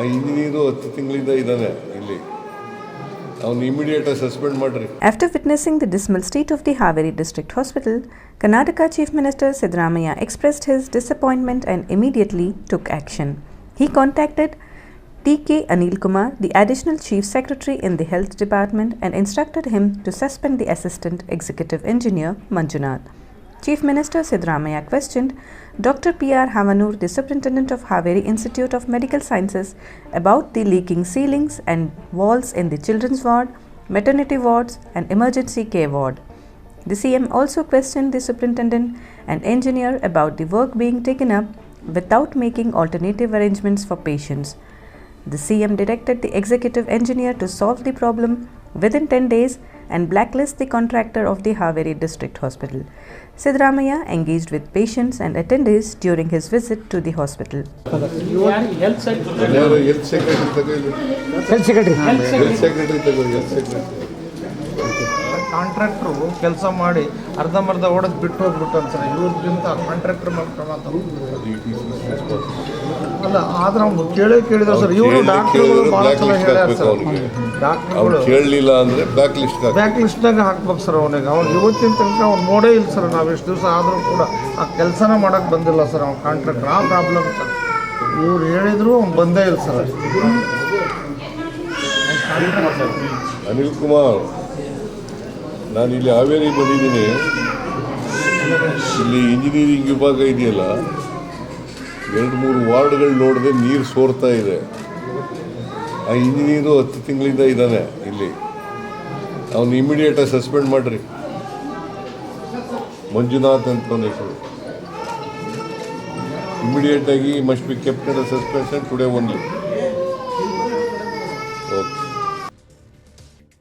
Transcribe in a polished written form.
ಆ ಇಂಜಿನಿಯರು 10 ತಿಂಗಳಿಂದ ಇದ್ದಾನೆ ಇಲ್ಲಿ. ಅವನು ಇಮಿಡಿಯೇಟ್ ಸಸ್ಪೆಂಡ್ ಮಾಡ್ರಿ. After witnessing the dismal state of the Haveri district hospital, Karnataka Chief Minister Siddaramaiah expressed his disappointment and immediately took action. He contacted T.K. Anil Kumar, the Additional Chief Secretary in the Health Department, and instructed him to suspend the Assistant Executive Engineer Manjunath. Chief Minister Siddaramaiah questioned Dr. P.R. Havanur, the Superintendent of Haveri Institute of Medical Sciences, about the leaking ceilings and walls in the children's ward, maternity wards, and emergency care ward. The CM also questioned the superintendent and engineer about the work being taken up without making alternative arrangements for patients. The CM directed the executive engineer to solve the problem within 10 days and blacklist the contractor of the Haveri district hospital. Siddaramaiah engaged with patients and attendees during his visit to the hospital. Health secretary. Contractor ಕೆಲಸ ಮಾಡಿ ಅರ್ಧಂಬರ್ಧ ಓಡೋದು ಬಿಟ್ಟು ಹೋಗ್ಬಿಟ್ಟು ಅಂತಾರೆ. ಇವ್ರಿಗಿಂತ contractor ಮೇಲೆ ಕ್ರಮ ಅಲ್ಲ, ಆದ್ರೆ ಅವ್ನು ಕೇಳಿದ್ರೆ ಸರ್, ಇವರು ಡಾಕ್ಟರ್ಗಳು ಭಾಳ ಸಲ ಹೇಳ್ಯಾರ ಸರ್, ಡಾಕ್ಟರ್ಗಳು ಕೇಳಲಿಲ್ಲ ಅಂದರೆ ಬ್ಯಾಕ್ ಲಿಸ್ಟ್ನಾಗ ಹಾಕ್ಬೇಕು ಸರ್. ಅವನಿಗೆ ಇವತ್ತಿನ ತನಕ ಅವ್ನು ನೋಡೇ ಇಲ್ಲ ಸರ್. ನಾವು ಎಷ್ಟು ದಿವಸ ಆದರೂ ಕೂಡ ಆ ಕೆಲಸನ ಮಾಡೋಕ್ಕೆ ಬಂದಿಲ್ಲ ಸರ್. ಅವ್ನು ಕಾಂಟ್ರಾಕ್ಟರ್, ಆ ಪ್ರಾಬ್ಲಮ್ ಸರ್. ಇವ್ರು ಹೇಳಿದ್ರು ಅವ್ನು ಬಂದೇ ಇಲ್ಲ ಸರ್. ಅನಿಲ್ ಕುಮಾರ್, ನಾನು ಇಲ್ಲಿ ಹಾವೇರಿ ಬಂದಿದ್ದೀನಿ. ಇಲ್ಲಿ ಇಂಜಿನಿಯರಿಂಗ್ ವಿಭಾಗ ಇದೆಯಲ್ಲ, 2-3 ವಾರ್ಡ್ಗಳು ನೋಡಿದೆ ನೀರು ಸೋರ್ತಾ ಇದೆ. ಆ ಇಂಜಿನಿಯರು 10 ತಿಂಗಳಿಂದ ಇದ್ದಾನೆ ಇಲ್ಲಿ. ಅವನು ಇಮಿಡಿಯೇಟ್ ಸಸ್ಪೆಂಡ್ ಮಾಡ್ರಿ. ಮಂಜುನಾಥ್ ಅಂತ ಹೆಸರು. ಇಮಿಡಿಯೇಟಾಗಿ must be kept under suspension today only. Okay.